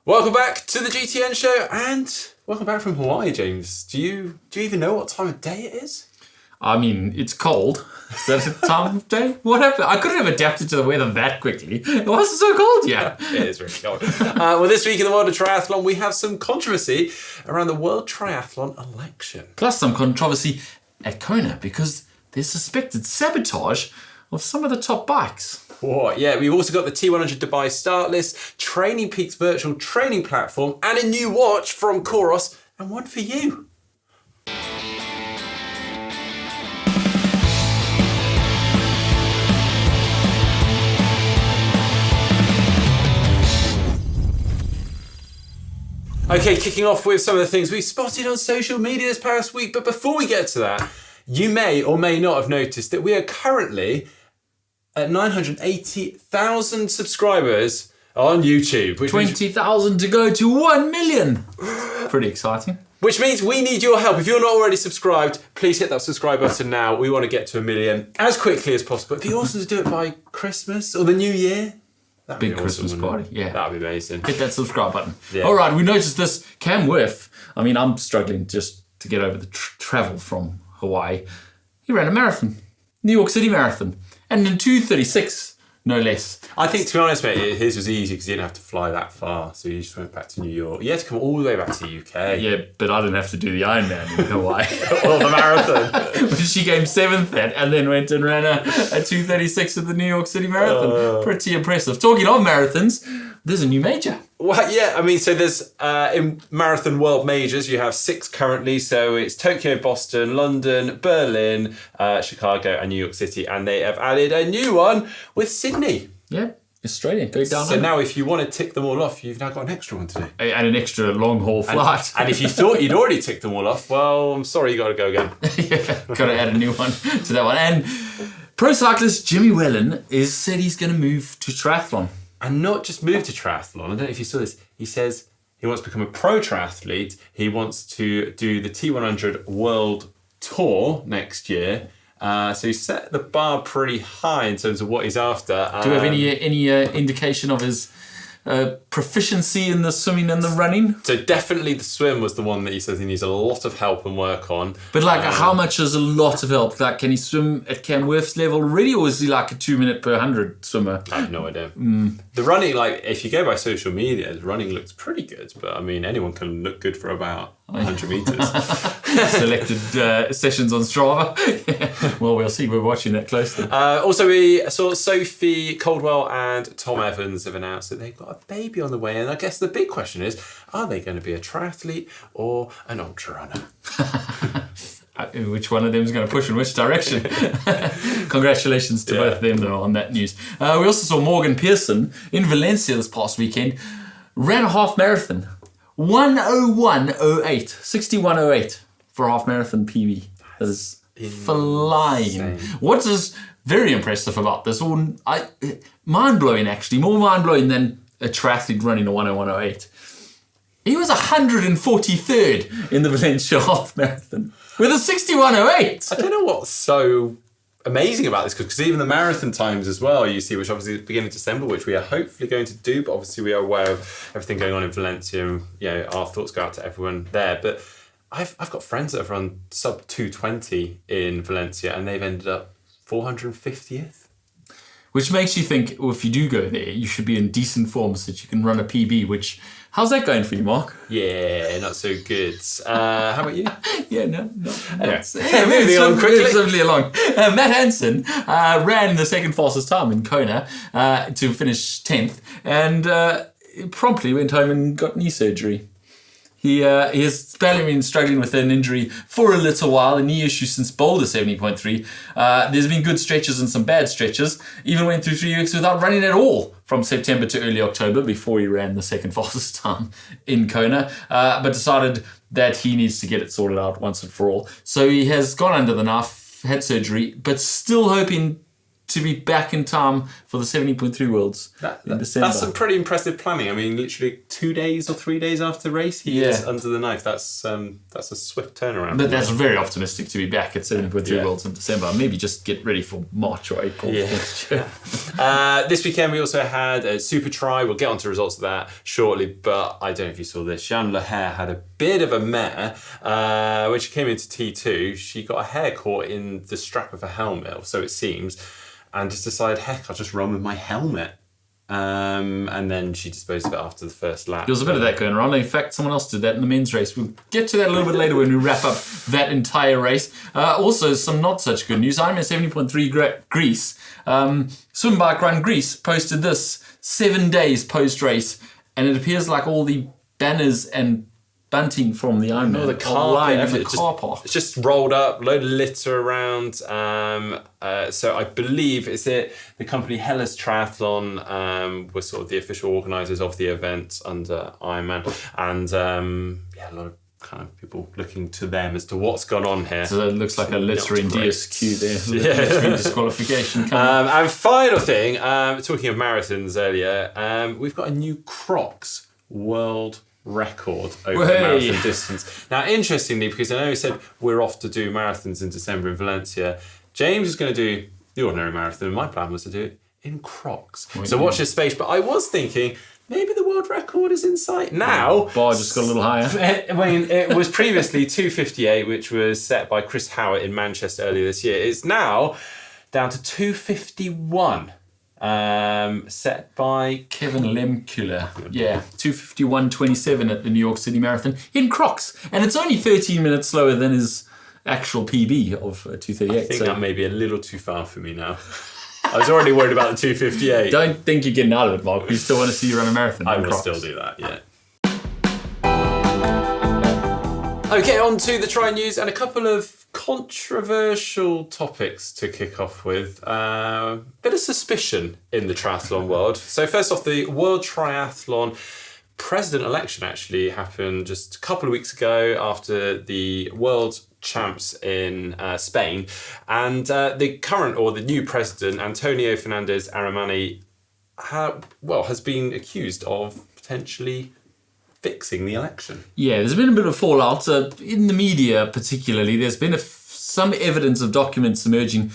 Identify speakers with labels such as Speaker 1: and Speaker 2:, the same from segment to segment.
Speaker 1: Welcome back to the GTN Show, and welcome back from Hawaii, James. Do you even know what time of day it is?
Speaker 2: I mean, it's cold. Is that the time of day? What happened? I couldn't have adapted to the weather that quickly. It wasn't so cold yet.
Speaker 1: It is really cold. Well, this week in the world of triathlon, we have some controversy around the World Triathlon election.
Speaker 2: Plus some controversy at Kona because there's suspected sabotage of some of the top bikes.
Speaker 1: What? Yeah, we've also got the T100 Dubai start list, Training Peaks virtual training platform, and a new watch from Coros, and one for you. Okay, kicking off with some of the things we spotted on social media this past week, but before we get to that, you may or may not have noticed that we are currently at 980,000 subscribers on YouTube.
Speaker 2: 20,000 to go to 1 million. Pretty exciting.
Speaker 1: Which means we need your help. If you're not already subscribed, please hit that subscribe button now. We want to get to 1 million as quickly as possible. It'd be awesome to do it by Christmas or the New Year. That'd
Speaker 2: Big
Speaker 1: be
Speaker 2: Christmas
Speaker 1: awesome,
Speaker 2: party, yeah.
Speaker 1: That'd be amazing.
Speaker 2: Hit that subscribe button.
Speaker 1: Yeah.
Speaker 2: All right, we noticed this. Cam Whiff, I mean, I'm struggling just to get over the travel from Hawaii. He ran a marathon, New York City Marathon, and in 2:36, no less.
Speaker 1: I think, to be honest, mate, his was easy because he didn't have to fly that far. So he just went back to New York. You had to come all the way back to the UK.
Speaker 2: Yeah, but I didn't have to do the Ironman in Hawaii.
Speaker 1: Or the marathon.
Speaker 2: She came 7th at, and then went and ran a 2:36 at the New York City Marathon. Pretty impressive. Talking of marathons, there's a new major.
Speaker 1: Well, yeah, I mean, so there's, in marathon world majors, you have 6 currently. So it's Tokyo, Boston, London, Berlin, Chicago, and New York City. And they have added a new one with Sydney.
Speaker 2: Yeah, Australia. Go down.
Speaker 1: So now if you want to tick them all off, you've now got an extra one to do.
Speaker 2: And an extra long haul flight.
Speaker 1: And if you thought you'd already ticked them all off, well, I'm sorry, you got to go again.
Speaker 2: Yeah, got to add a new one to that one. And pro cyclist Jimmy Whelan said he's going to move to triathlon.
Speaker 1: And not just move to triathlon. I don't know if you saw this. He says he wants to become a pro triathlete. He wants to do the T100 World Tour next year. So he set the bar pretty high in terms of what he's after.
Speaker 2: Do we have any indication of his proficiency in the swimming and the running?
Speaker 1: So definitely the swim was the one that he says he needs a lot of help and work on.
Speaker 2: But how much is a lot of help? Like, can he swim at Cam Wirth's level already, or is he like a 2 minute per 100 swimmer?
Speaker 1: I have no idea. The running, like, if you go by social media, the running looks pretty good. But I mean, anyone can look good for about 100 meters.
Speaker 2: Selected sessions on Strava. Well, we'll see. We're watching that closely.
Speaker 1: Also, we saw Sophie Caldwell and Tom Evans have announced that they've got a baby on the way. And I guess the big question is, are they going to be a triathlete or an ultra runner?
Speaker 2: Which one of them is going to push in which direction? Congratulations to both of them, though, on that news. We also saw Morgan Pearson in Valencia this past weekend. Ran a half marathon. 1:01:08, 61:08 for a half marathon PB. That is flying. What is very impressive about this, mind-blowing actually, more mind-blowing than a triathlete running a 1:01:08. He was 143rd in the Valencia half marathon with a 61:08.
Speaker 1: I don't know what's so amazing about this, because even the marathon times as well, you see, which obviously is beginning of December, which we are hopefully going to do, but obviously we are aware of everything going on in Valencia, and our thoughts go out to everyone there. But I've got friends that have run sub 220 in Valencia, and they've ended up 450th.
Speaker 2: Which makes you think, well, if you do go there, you should be in decent form so that you can run a PB, which, how's that going for you, Mark?
Speaker 1: Yeah, not so good. How about you?
Speaker 2: Yeah, no.
Speaker 1: Anyway, moving on quickly.
Speaker 2: Moving along. Matt Hansen ran the second fastest time in Kona to finish 10th, and promptly went home and got knee surgery. He has been struggling with an injury for a little while, a knee issue since Boulder 70.3. There's been good stretches and some bad stretches. Even went through 3 weeks without running at all from September to early October before he ran the second fastest time in Kona, but decided that he needs to get it sorted out once and for all. So he has gone under the knife, had surgery, but still hoping to be back in time for the 70.3 Worlds in December.
Speaker 1: That's some pretty impressive planning. I mean, literally 2 days or 3 days after the race, he is under the knife. That's a swift turnaround.
Speaker 2: But that's very optimistic to be back at 70.3 Worlds in December. Maybe just get ready for March or April next year.
Speaker 1: This weekend we also had a Super Tri. We'll get on to results of that shortly, but I don't know if you saw this. Jeanne Lehair had a bit of a mare. When she came into T2, she got a hair caught in the strap of a helmet, so it seems, and just decided, heck, I'll just run with my helmet. And then she disposed of it after the first lap.
Speaker 2: There was a bit of that going around. In fact, someone else did that in the men's race. We'll get to that a little bit later when we wrap up that entire race. Also, some not such good news. Ironman 70.3 Greece. Swimbikerun Greece posted this 7 days post-race, and it appears like all the banners and bunting from the Ironman
Speaker 1: the car
Speaker 2: in the car park.
Speaker 1: It's just rolled up, load of litter around. So I believe the company Hellas Triathlon was sort of the official organisers of the event under Ironman, and a lot of kind of people looking to them as to what's gone on here.
Speaker 2: So it looks like a littering DSQ there. Littering disqualification coming.
Speaker 1: And final thing, talking of marathons earlier, we've got a new Crocs world record over the marathon distance. Now, interestingly, because I know he said we're off to do marathons in December in Valencia, James is going to do the ordinary marathon, and my plan was to do it in Crocs. So watch this space. But I was thinking, maybe the world record is in sight now.
Speaker 2: Bar just got a little higher.
Speaker 1: I mean, it was previously 2:58, which was set by Chris Howard in Manchester earlier this year. It's now down to 2:51. Set by
Speaker 2: Kevin Lemkula. 2:51.27 at the New York City Marathon in Crocs. And it's only 13 minutes slower than his actual PB of 2:38.
Speaker 1: I think that may be a little too far for me now. I was already worried about the 2:58.
Speaker 2: Don't think you're getting out of it, Mark. We still want to see you run a marathon.
Speaker 1: I will still do that, yeah. Okay, on to the Tri News and a couple of controversial topics to kick off with. Bit of suspicion in the triathlon world. So first off, the World Triathlon President election actually happened just a couple of weeks ago after the World Champs in Spain. And the new president, Antonio Fernandez Aramani, has been accused of potentially fixing the election.
Speaker 2: Yeah, there's been a bit of fallout in the media, particularly. There's been some evidence of documents emerging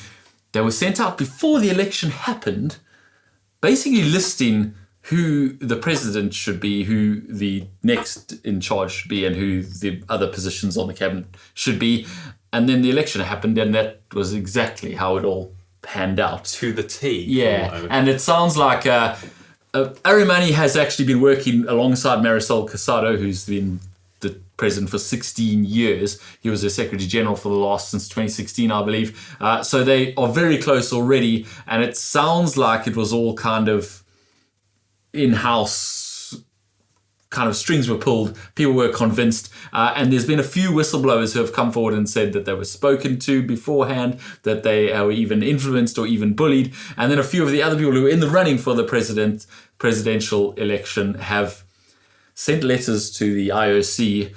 Speaker 2: that were sent out before the election happened, basically listing who the president should be, who the next in charge should be, and who the other positions on the cabinet should be. And then the election happened, and that was exactly how it all panned out.
Speaker 1: To the T.
Speaker 2: Yeah, and it sounds like Aramani has actually been working alongside Marisol Casado, who's been the president for 16 years. He was the Secretary General for the last since 2016, I believe. So they are very close already, and it sounds like it was all kind of in-house, kind of strings were pulled, people were convinced, and there's been a few whistleblowers who have come forward and said that they were spoken to beforehand, that they were even influenced or even bullied, and then a few of the other people who were in the running for the presidential election have sent letters to the IOC,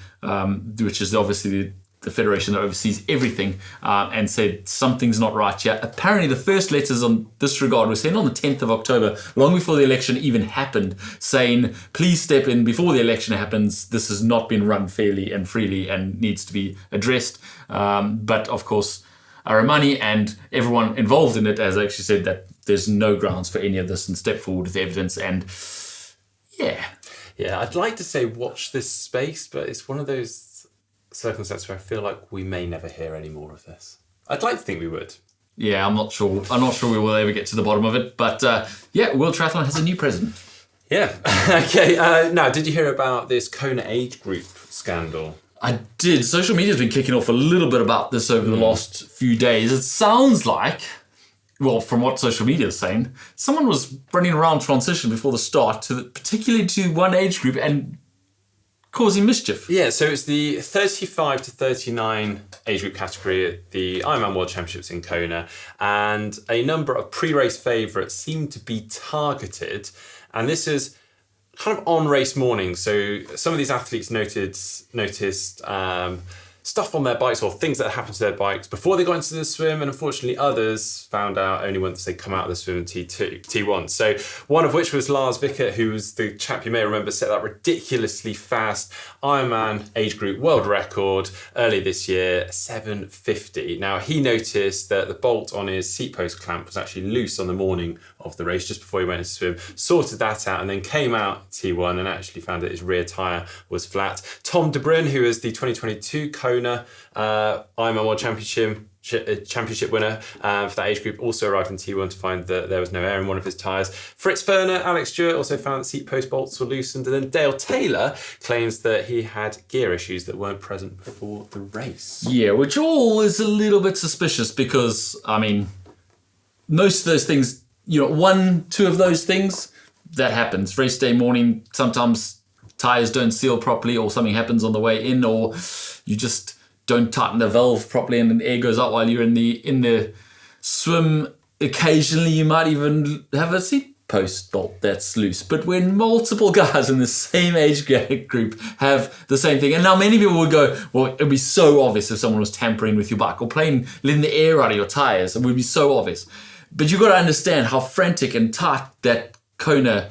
Speaker 2: which is obviously the federation that oversees everything, and said something's not right here. Apparently the first letters on this regard were sent on the 10th of October, long before the election even happened, saying, please step in before the election happens. This has not been run fairly and freely and needs to be addressed. But of course, Aramani and everyone involved in it has actually said that there's no grounds for any of this and step forward with evidence. And
Speaker 1: yeah, I'd like to say watch this space, but it's one of those circumstances where I feel like we may never hear any more of this. I'd like to think we would.
Speaker 2: Yeah, I'm not sure we will ever get to the bottom of it. But World Triathlon has a new president.
Speaker 1: Yeah. Okay. Now, did you hear about this Kona age group scandal?
Speaker 2: I did. Social media's been kicking off a little bit about this over the last few days. It sounds like, well, from what social media is saying, someone was running around transition before the start, particularly to one age group, and causing mischief.
Speaker 1: Yeah, so it's the 35 to 39 age group category at the Ironman World Championships in Kona, and a number of pre-race favourites seem to be targeted, and this is kind of on race morning. So some of these athletes noticed stuff on their bikes or things that happened to their bikes before they got into the swim, and unfortunately others found out only once they come out of the swim in T1. So one of which was Lars Vickert, who was the chap you may remember set that ridiculously fast Ironman age group world record early this year, 7:50. Now he noticed that the bolt on his seat post clamp was actually loose on the morning of the race, just before he went into swim, sorted that out, and then came out T1 and actually found that his rear tyre was flat. Tom De Bruyn, who is the 2022 Kona Ironman World Championship winner for that age group, also arrived in T1 to find that there was no air in one of his tyres. Fritz Ferner, Alex Stewart also found that seat post bolts were loosened, and then Dale Taylor claims that he had gear issues that weren't present before the race.
Speaker 2: Yeah, which all is a little bit suspicious because, I mean, most of those things, you know, 1-2 of those things, that happens. Race day morning, sometimes tyres don't seal properly or something happens on the way in, or you just don't tighten the valve properly and the air goes out while you're in the swim. Occasionally you might even have a seat post bolt that's loose. But when multiple guys in the same age group have the same thing, and now many people would go, well, it'd be so obvious if someone was tampering with your bike or letting the air out of your tyres. It would be so obvious. But you've got to understand how frantic and tight that Kona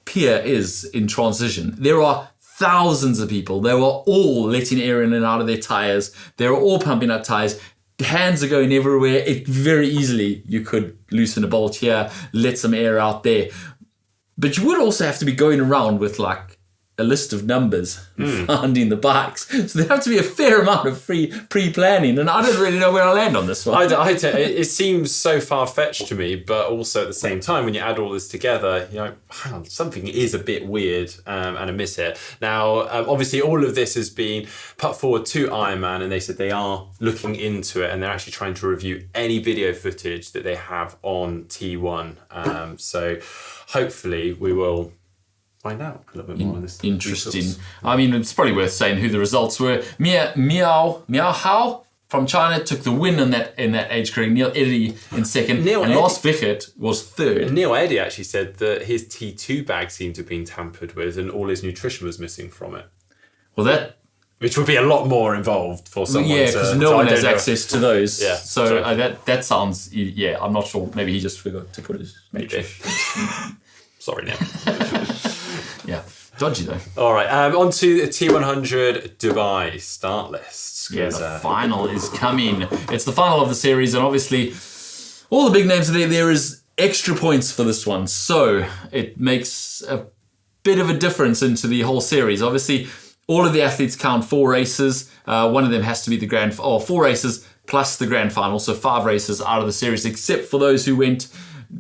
Speaker 2: pier is in transition. There are thousands of people. They were all letting air in and out of their tyres. They were all pumping up tyres. Hands are going everywhere. Very easily you could loosen a bolt here, let some air out there. But you would also have to be going around with like a list of numbers finding the bikes. So there have to be a fair amount of pre-planning, and I don't really know where I'll land on this one.
Speaker 1: It seems so far-fetched to me, but also at the same time, when you add all this together, you know, hang on, something is a bit weird and amiss here. Now, obviously, all of this has been put forward to Ironman, and they said they are looking into it, and they're actually trying to review any video footage that they have on T1. So hopefully we will find out a little bit more on this.
Speaker 2: Interesting. I mean, it's probably worth saying who the results were. Miao Hao from China took the win in that age group. Neil Eddy in second, and Lars Vickert was third.
Speaker 1: And Neil Eddy actually said that his T2 bag seemed to have been tampered with, and all his nutrition was missing from it.
Speaker 2: Well,
Speaker 1: which would be a lot more involved for someone.
Speaker 2: Yeah, because no one has access to those.
Speaker 1: Yeah.
Speaker 2: So that sounds. Yeah, I'm not sure. Maybe he just forgot to put his nutrition.
Speaker 1: Sorry, Neil.
Speaker 2: Yeah, dodgy though.
Speaker 1: All right, on to the T100 Dubai start lists.
Speaker 2: Yeah, the final is coming. It's the final of the series, and obviously all the big names are there. There is extra points for this one, so it makes a bit of a difference into the whole series. Obviously, all of the athletes count 4 races. One of them has to be the 4 races plus the grand final, so 5 races out of the series, except for those who went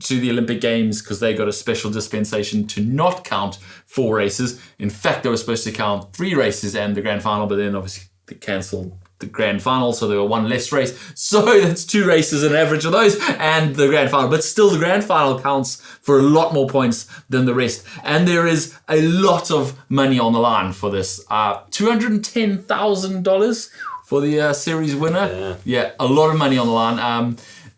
Speaker 2: to the Olympic Games because they got a special dispensation to not count 4 races. In fact, they were supposed to count 3 races and the grand final, but then obviously they cancelled the grand final, so there were 1 less race. So that's 2 races, an average of those, and the grand final. But still, the grand final counts for a lot more points than the rest. And there is a lot of money on the line for this. $210,000 for the series winner. Yeah, a lot of money on the line.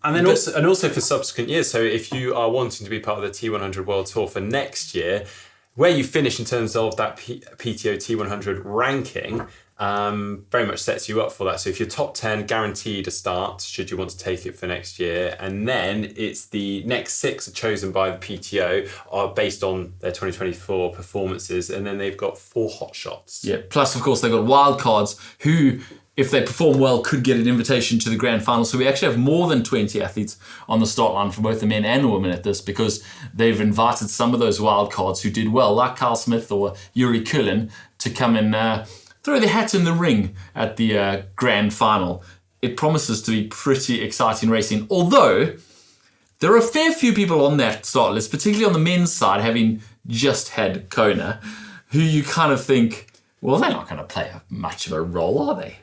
Speaker 1: And then also for subsequent years. So if you are wanting to be part of the T100 World Tour for next year, where you finish in terms of that PTO T100 ranking, very much sets you up for that. So if you're top 10, guaranteed a start, should you want to take it for next year. And then it's the next 6 are chosen by the PTO, are based on their 2024 performances. And then they've got 4 hot shots.
Speaker 2: Yeah, plus, of course, they've got wild cards who, if they perform well, could get an invitation to the grand final. So we actually have more than 20 athletes on the start line for both the men and women at this, because they've invited some of those wild cards who did well, like Carl Smith or Yuri Kulin, to come and throw their hat in the ring at the grand final. It promises to be pretty exciting racing, although there are a fair few people on that start list, particularly on the men's side, having just had Kona, who you kind of think, well, they're not going to play much of a role, are they?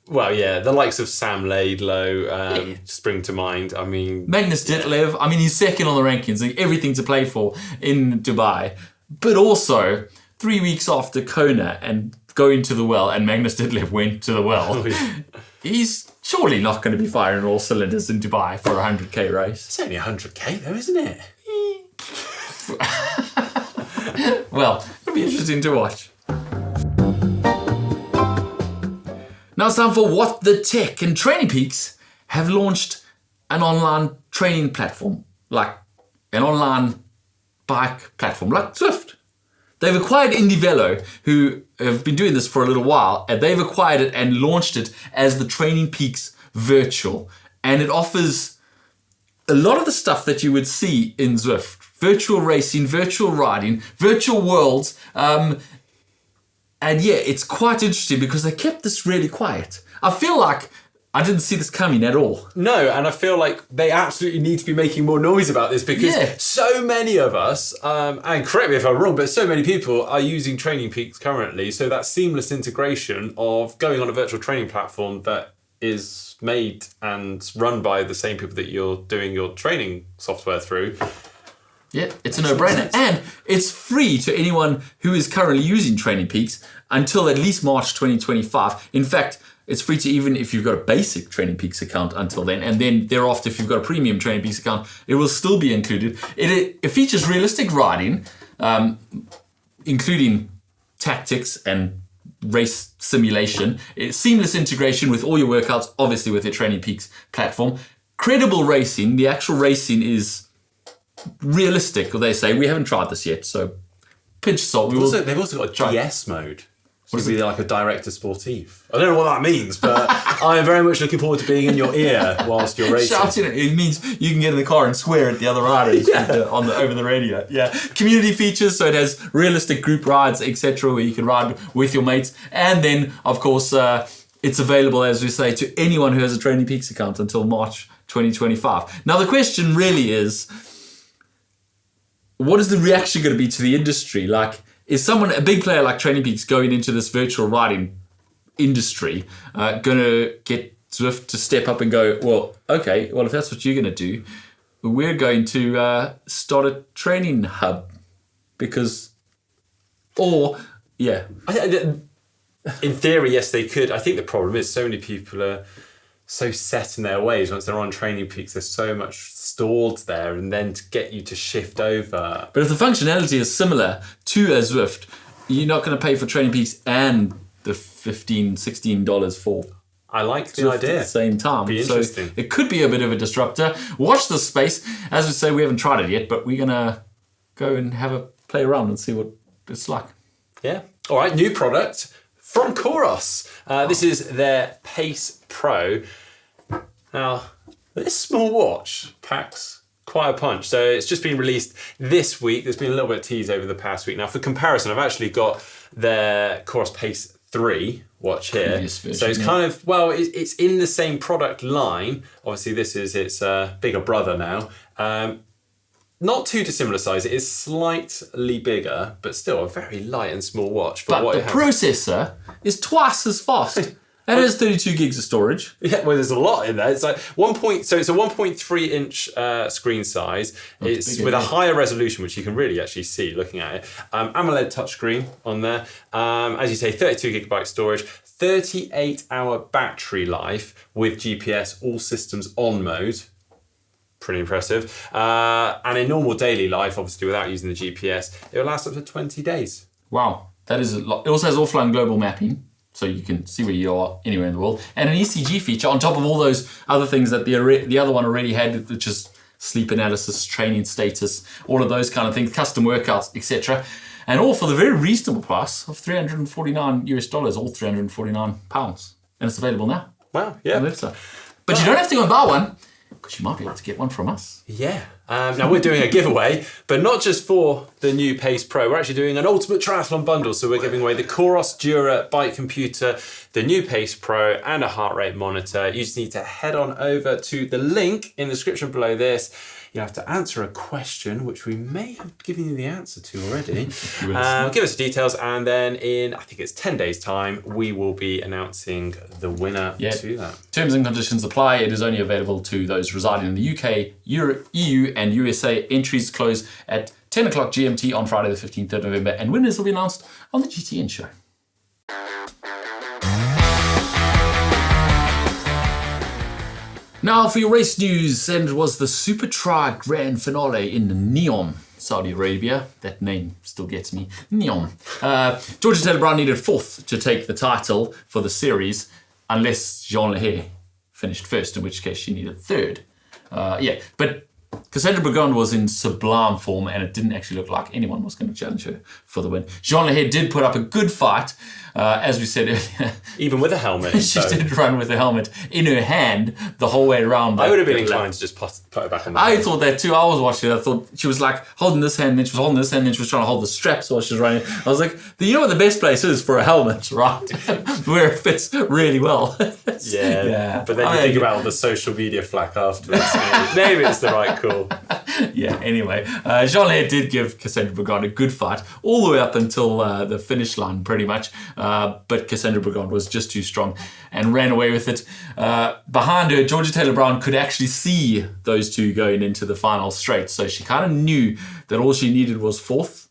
Speaker 1: Well, yeah, the likes of Sam Laidlow spring to mind. I mean,
Speaker 2: Magnus Ditlev, I mean, he's second on the rankings, like everything to play for in Dubai. But also, 3 weeks after Kona and going to the well, and Magnus Ditlev went to the well, he's surely not going to be firing all cylinders in Dubai for a 100k race.
Speaker 1: It's only 100k though, isn't it?
Speaker 2: Well, it'll be interesting to watch. Now it's time for What the Tech. And Training Peaks have launched an online training platform, like an online bike platform, like Zwift. They've acquired Indivelo, who have been doing this for a little while, and they've acquired it and launched it as the Training Peaks Virtual. And it offers a lot of the stuff that you would see in Zwift. Virtual racing, virtual riding, virtual worlds. And yeah, it's quite interesting because they kept this really quiet. I feel like I didn't see this coming at all.
Speaker 1: No, and I feel like they absolutely need to be making more noise about this because so many of us, and correct me if I'm wrong, but so many people are using Training Peaks currently. So that seamless integration of going on a virtual training platform that is made and run by the same people that you're doing your training software through.
Speaker 2: Yeah, it's a no-brainer. And it's free to anyone who is currently using Training Peaks until at least March 2025. In fact, it's free to even if you've got a basic Training Peaks account until then. And then thereafter, if you've got a premium Training Peaks account, it will still be included. It features realistic riding, including tactics and race simulation. It's seamless integration with all your workouts, obviously with their Training Peaks platform. Credible racing. The actual racing is realistic, or they say. We haven't tried this yet, so pinch of salt.
Speaker 1: They've also got a DS mode. What is it? Like a director sportif. I don't know what that means, but I am very much looking forward to being in your ear whilst you're racing.
Speaker 2: Shouting it means you can get in the car and swear at the other riders over the radio. Yeah, community features, so it has realistic group rides, etc., where you can ride with your mates, and then of course it's available, as we say, to anyone who has a Training Peaks account until March 2025. Now the question really is, what is the reaction going to be to the industry? Like, is someone, a big player like Training Peaks, going into this virtual riding industry, going to get Zwift to step up and go, well, okay, well, if that's what you're going to do, we're going to start a training hub? Because, or, yeah.
Speaker 1: In theory, yes, they could. I think the problem is so many people are so set in their ways. Once they're on Training Peaks, there's so much stored there, and then to get you to shift over.
Speaker 2: But if the functionality is similar to a Zwift, you're not going to pay for Training Peaks and the $15, $16 for
Speaker 1: I like the
Speaker 2: Zwift
Speaker 1: idea.
Speaker 2: at the same time.
Speaker 1: Be interesting.
Speaker 2: So it could be a bit of a disruptor. Watch this space. As we say, we haven't tried it yet, but we're going to go and have a play around and see what it's like.
Speaker 1: Yeah. All right, new product from Coros. This is their Pace Pro. Now, this small watch packs quite a punch. So it's just been released this week. There's been a little bit of tease over the past week. Now, for comparison, I've actually got their Coros Pace 3 watch here.
Speaker 2: Version,
Speaker 1: so it's kind of, well, it's in the same product line. Obviously, this is its bigger brother now. Not too dissimilar size. It is slightly bigger, but still a very light and small watch.
Speaker 2: But the processor is twice as fast. And it has 32 gigs of storage.
Speaker 1: Yeah, well, there's a lot in there. It's like so it's a 1.3 inch screen size. It's with a higher resolution, which you can really actually see looking at it. AMOLED touchscreen on there. As you say, 32 gigabyte storage, 38-hour battery life with GPS all systems on mode. Pretty impressive. And in normal daily life, obviously without using the GPS, it will last up to 20 days.
Speaker 2: Wow, that is a lot. It also has offline global mapping, so you can see where you are anywhere in the world, and an ECG feature on top of all those other things that the other one already had, which is sleep analysis, training status, all of those kind of things, custom workouts, etc. And all for the very reasonable price of $349, all 349 pounds, and it's available now.
Speaker 1: Wow, yeah.
Speaker 2: But you don't have to go and buy one, because you might be able to get one from us.
Speaker 1: Yeah. Now we're doing a giveaway, but not just for the new Pace Pro. We're actually doing an ultimate triathlon bundle. So we're giving away the Coros Dura bike computer, the new Pace Pro, and a heart rate monitor. You just need to head on over to the link in the description below this. You have to answer a question, which we may have given you the answer to already. Give us the details, and then in, I think it's 10 days' time, we will be announcing the winner to that.
Speaker 2: Terms and conditions apply. It is only available to those residing in the UK, EU, and USA. Entries close at 10 o'clock GMT on Friday the 15th of November, and winners will be announced on the GTN Show. Now for your race news, and it was the Super Tri Grand Finale in Neom, Saudi Arabia. That name still gets me. Neom. Georgia Taylor Brown needed fourth to take the title for the series. unless Jean Leher finished first, in which case she needed third. But Cassandra Burgon was in sublime form, and it didn't actually look like anyone was going to challenge her for the win. Jean Leher did put up a good fight, as we said earlier.
Speaker 1: Even with a helmet.
Speaker 2: She did run with the helmet in her hand the whole way around.
Speaker 1: I would have been inclined to just put it back on the
Speaker 2: I thought that too. I was watching it. I thought she was like holding this hand, then she was holding this hand, then she was trying to hold the straps while she was running. I was like, you know what the best place is for a helmet, right? Where it fits really well.
Speaker 1: Yeah. But then you think about all the social media flack afterwards. Maybe it's the right call.
Speaker 2: Yeah, anyway, Jean Leher did give Cassandra Burgon a good fight all the way up until the finish line, pretty much. But Cassandra Burgon was just too strong and ran away with it. Behind her, Georgia Taylor-Brown could actually see those two going into the final straight. So she kind of knew that all she needed was fourth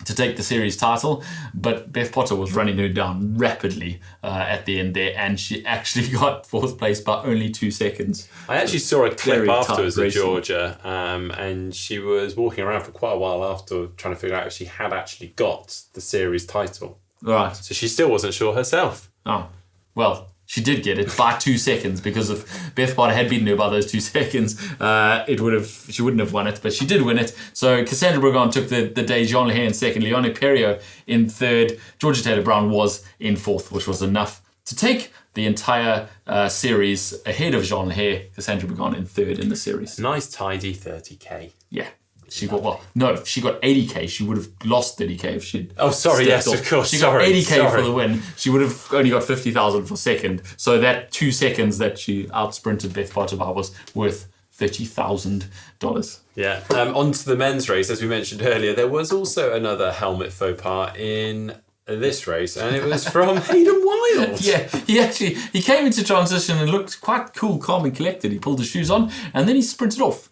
Speaker 2: to take the series title, but Beth Potter was running her down rapidly at the end there, and she actually got fourth place by only 2 seconds.
Speaker 1: I actually saw a clip
Speaker 2: Very
Speaker 1: afterwards
Speaker 2: tight
Speaker 1: of
Speaker 2: racing.
Speaker 1: Georgia, and she was walking around for quite a while after trying to figure out if she had actually got the series title.
Speaker 2: Right.
Speaker 1: So she still wasn't sure herself.
Speaker 2: Oh, well, she did get it by 2 seconds, because if Beth Potter had beaten her by those 2 seconds, she wouldn't have won it, but she did win it. So Cassandra Burgon took the day, Jean Leher in second, Leonie Perriot in third, Georgia Taylor-Brown was in fourth, which was enough to take the entire series ahead of Jean Leher, Cassandra Burgon in third in the series.
Speaker 1: Nice tidy 30k.
Speaker 2: Yeah. She got, if she got 80k, she would have lost 30k if she'd...
Speaker 1: Oh, sorry,
Speaker 2: stepped
Speaker 1: yes,
Speaker 2: off.
Speaker 1: of course.
Speaker 2: She got 80k for the win. She would have only got 50,000 for second. So that 2 seconds that she outsprinted Beth Potter by was worth $30,000.
Speaker 1: Yeah. On to the men's race, as we mentioned earlier, there was also another helmet faux pas in this race, and it was from Hayden Wild.
Speaker 2: Yeah, he came into transition and looked quite cool, calm and collected. He pulled his shoes on, and then he sprinted off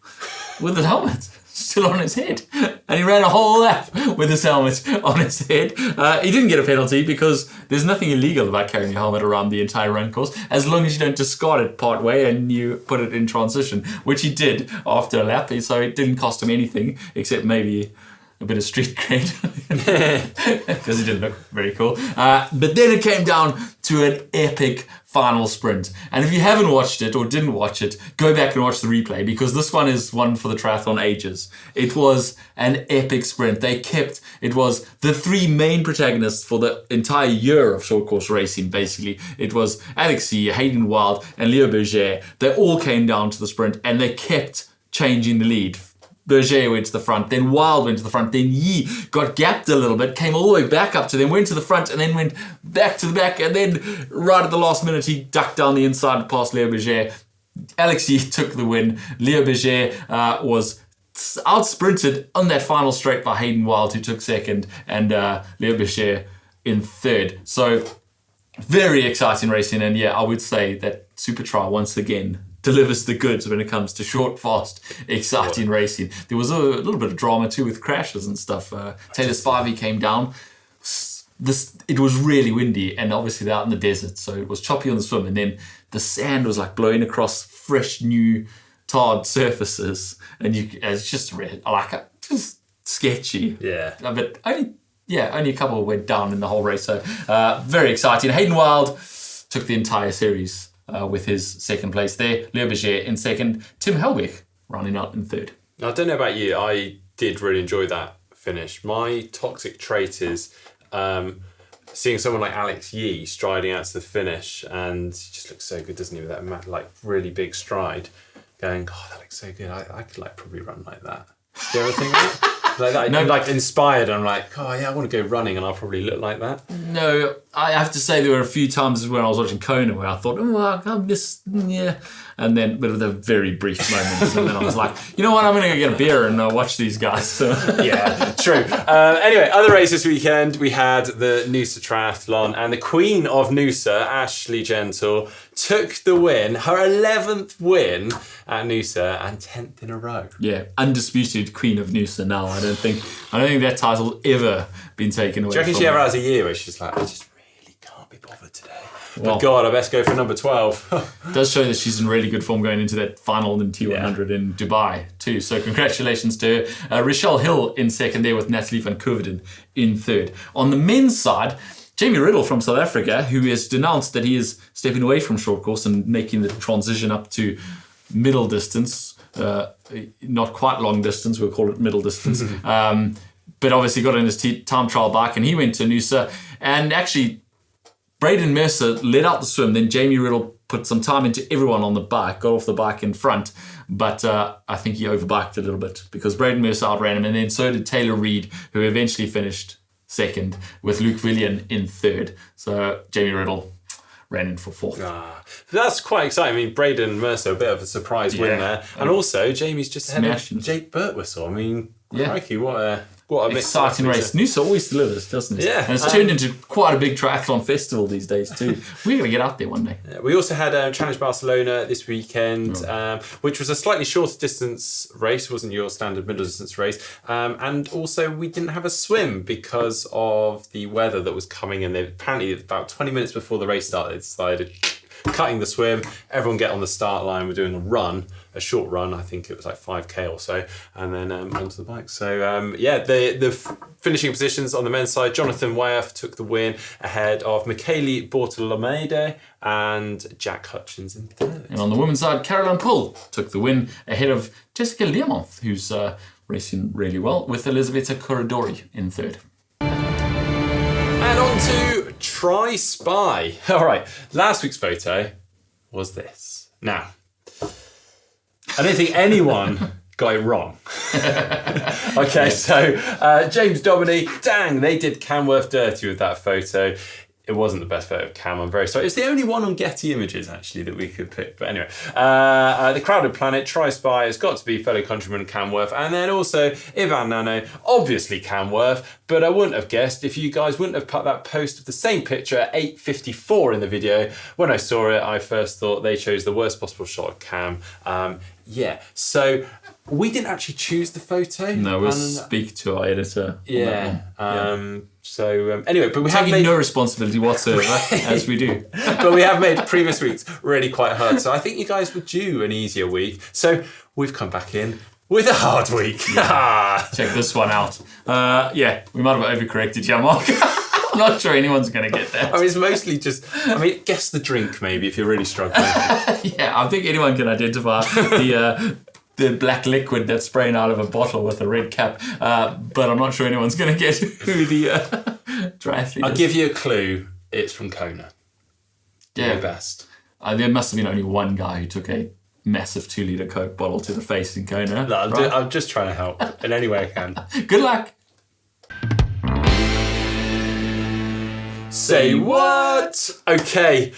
Speaker 2: with the helmet still on his head, and he ran a whole lap with his helmet on his head. He didn't get a penalty because there's nothing illegal about carrying a helmet around the entire run course, as long as you don't discard it part way and you put it in transition, which he did after a lap, so it didn't cost him anything except maybe a bit of street cred, because he didn't look very cool. But then it came down to an epic final sprint. And if you haven't watched it or didn't watch it, go back and watch the replay, because this one is one for the triathlon ages. It was an epic sprint. It was the three main protagonists for the entire year of short course racing, basically. It was Alexis, Hayden Wild, and Leo Berger. They all came down to the sprint, and they kept changing the lead. Berger went to the front, then Wild went to the front, then Yi got gapped a little bit, came all the way back up to them, went to the front, and then went back to the back, and then right at the last minute he ducked down the inside past Leo Berger. Alexis took the win. Leo Berger was out-sprinted on that final straight by Hayden Wild, who took second, and Leo Berger in third. So very exciting racing, and yeah, I would say that Super Tri once again delivers the goods when it comes to short, fast, exciting racing. There was a little bit of drama too with crashes and stuff. Taylor Spivey came down. It was really windy, and obviously they're out in the desert, so it was choppy on the swim, and then the sand was like blowing across fresh, new, tarred surfaces, and it's just really, just sketchy.
Speaker 1: Yeah.
Speaker 2: But only a couple went down in the whole race, so very exciting. Hayden Wild took the entire series with his second place there. Leo Berger in second. Tim Helwig running out in third.
Speaker 1: Now, I don't know about you, I did really enjoy that finish. My toxic trait is seeing someone like Alex Yee striding out to the finish, and he just looks so good, doesn't he, with that really big stride, going, God, that looks so good. I could probably run like that. Do you ever think that? Like that, no, inspired. I'm like, oh yeah, I want to go running, and I'll probably look like that.
Speaker 2: No, I have to say there were a few times when I was watching Kona where I thought, I'll miss, yeah, and then but with a very brief moment, and then I was like, you know what, I'm gonna go get a beer and watch these guys. So.
Speaker 1: Yeah, true. Anyway, other races this weekend, we had the Noosa Triathlon, and the Queen of Noosa, Ashley Gentle, took the win, her 11th win at Noosa and 10th in a row.
Speaker 2: Yeah, undisputed Queen of Noosa now. I don't think that title's ever been taken away.
Speaker 1: Do you reckon she ever has a year where she's like, I just really can't be bothered today? Well, but God, I best go for number 12.
Speaker 2: It does show that she's in really good form going into that final in T100 in Dubai too. So congratulations to her. Rochelle Hill in second there with Natalie van Koeverden in third. On the men's side, Jamie Riddle from South Africa, who has denounced that he is stepping away from short course and making the transition up to middle distance, not quite long distance, we'll call it middle distance. But obviously got on his time trial bike and he went to Noosa. And actually, Braden Mercer led out the swim. Then Jamie Riddle put some time into everyone on the bike, got off the bike in front. But I think he overbiked a little bit because Braden Mercer outran him. And then so did Taylor Reid, who eventually finished second, with Luke Villian in third. So Jamie Riddle ran in for fourth.
Speaker 1: That's quite exciting. I mean, Braden Mercer, a bit of a surprise win there. And also, Jamie's just ahead of Jake Birtwistle. I mean, crikey, what a
Speaker 2: exciting race. Noosa always delivers, doesn't it?
Speaker 1: Yeah.
Speaker 2: And it's turned into quite a big triathlon festival these days too. We're going to get out there one day.
Speaker 1: Yeah, we also had Challenge Barcelona this weekend, which was a slightly shorter distance race, wasn't your standard middle distance race. And also we didn't have a swim because of the weather that was coming in. They apparently about 20 minutes before the race started, they decided cutting the swim, everyone get on the start line. We're doing a short run, I think it was like 5k or so, and then onto the bike. So the finishing positions on the men's side, Jonathan Wyeth took the win ahead of Michele Bortolomede and Jack Hutchins in third.
Speaker 2: And on the women's side, Caroline Pull took the win ahead of Jessica Learmonth, who's racing really well, with Elisabetta Corridori in third.
Speaker 1: And on to Try Spy. All right, last week's photo was this. Now, I don't think anyone got it wrong. Okay, so James Dominy, dang, they did Camworth dirty with that photo. It wasn't the best photo of Cam, I'm very sorry. It's the only one on Getty Images, actually, that we could pick. But anyway, The Crowded Planet, Try Spy, has got to be fellow countryman Camworth. And then also Ivan Nano, obviously Camworth. But I wouldn't have guessed if you guys wouldn't have put that post of the same picture at 8:54 in the video. When I saw it, I first thought they chose the worst possible shot of Cam. So we didn't actually choose the photo.
Speaker 2: No, we'll speak to our editor.
Speaker 1: Anyway, but we have made
Speaker 2: no responsibility whatsoever, as we do.
Speaker 1: But we have made previous weeks really quite hard. So I think you guys were due an easier week. So we've come back in with a hard week.
Speaker 2: Check this one out. We might have overcorrected here, Mark. I'm not sure anyone's going to get that.
Speaker 1: I mean, it's mostly just, guess the drink maybe if you're really struggling.
Speaker 2: I think anyone can identify the black liquid that's spraying out of a bottle with a red cap. But I'm not sure anyone's going to get who the triathlete is.
Speaker 1: I'll give you a clue. It's from Kona.
Speaker 2: Yeah.
Speaker 1: The best.
Speaker 2: There must have been only one guy who took a massive 2-litre Coke bottle to the face in Kona.
Speaker 1: No, I'm just trying to help in any way I can.
Speaker 2: Good luck.
Speaker 1: Say what? Okay.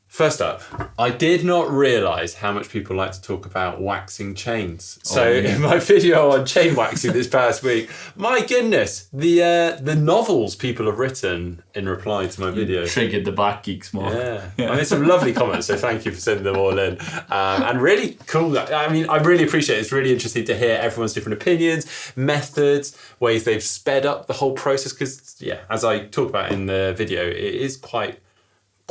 Speaker 1: First up, I did not realise how much people like to talk about waxing chains. So in my video on chain waxing this past week, my goodness, the novels people have written in reply to my video.
Speaker 2: Triggered the bike geeks, Mark.
Speaker 1: I mean, some lovely comments, so thank you for sending them all in. And really cool. I mean, I really appreciate it. It's really interesting to hear everyone's different opinions, methods, ways they've sped up the whole process. Because, as I talk about in the video, it is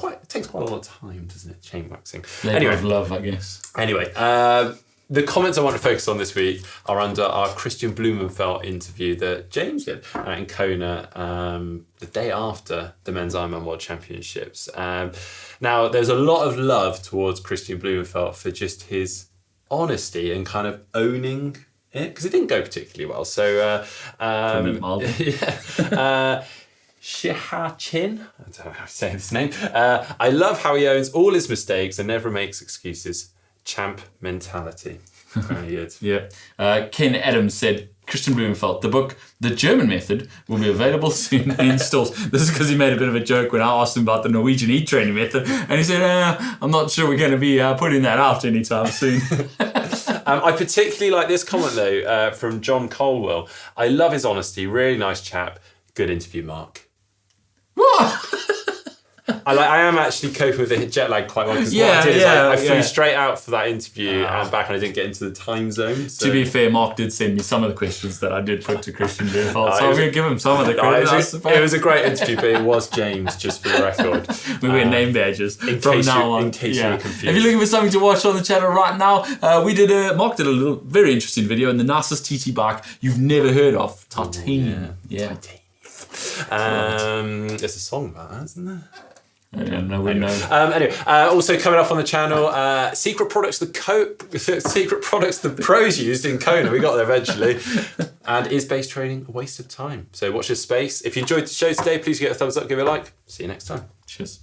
Speaker 1: it takes quite a lot of time, doesn't it? Chain waxing.
Speaker 2: Labor of love, I guess.
Speaker 1: Anyway, the comments I want to focus on this week are under our Christian Blumenfeld interview that James did in Kona the day after the Men's Ironman World Championships. Now, there's a lot of love towards Christian Blumenfeld for just his honesty and kind of owning it, because it didn't go particularly well. So, Shihachin, I don't know how to say this name. I love how he owns all his mistakes and never makes excuses. Champ mentality. Very good.
Speaker 2: Ken Adams said, Christian Blumenfeld, the book, The German Method, will be available soon in stores. This is because he made a bit of a joke when I asked him about the Norwegian eat training method. And he said, I'm not sure we're going to be putting that out anytime soon.
Speaker 1: I particularly like this comment, though, from John Colwell. I love his honesty. Really nice chap. Good interview, Mark.
Speaker 2: What?
Speaker 1: I am actually coping with the jet lag quite well, because what I did is I flew straight out for that interview and back, and I didn't get into the time zone. So.
Speaker 2: To be fair, Mark did send me some of the questions that I did put to Christian Blumenfeld, so I'm going to give him some of the credit.
Speaker 1: It was a great interview, but it was James, just for the record.
Speaker 2: We wear name badges from now on.
Speaker 1: In case you were confused.
Speaker 2: If you're looking for something to watch on the channel right now, Mark did a little very interesting video on the nicest TT bike you've never heard of, Titanium.
Speaker 1: Titanium. There's a song about that, isn't there?
Speaker 2: I don't know. We know.
Speaker 1: Anyway, also coming up on the channel, secret products the pros used in Kona. We got there eventually. And is base training a waste of time? So watch this space. If you enjoyed the show today, please give it a thumbs up, give it a like. See you next time.
Speaker 2: Cheers.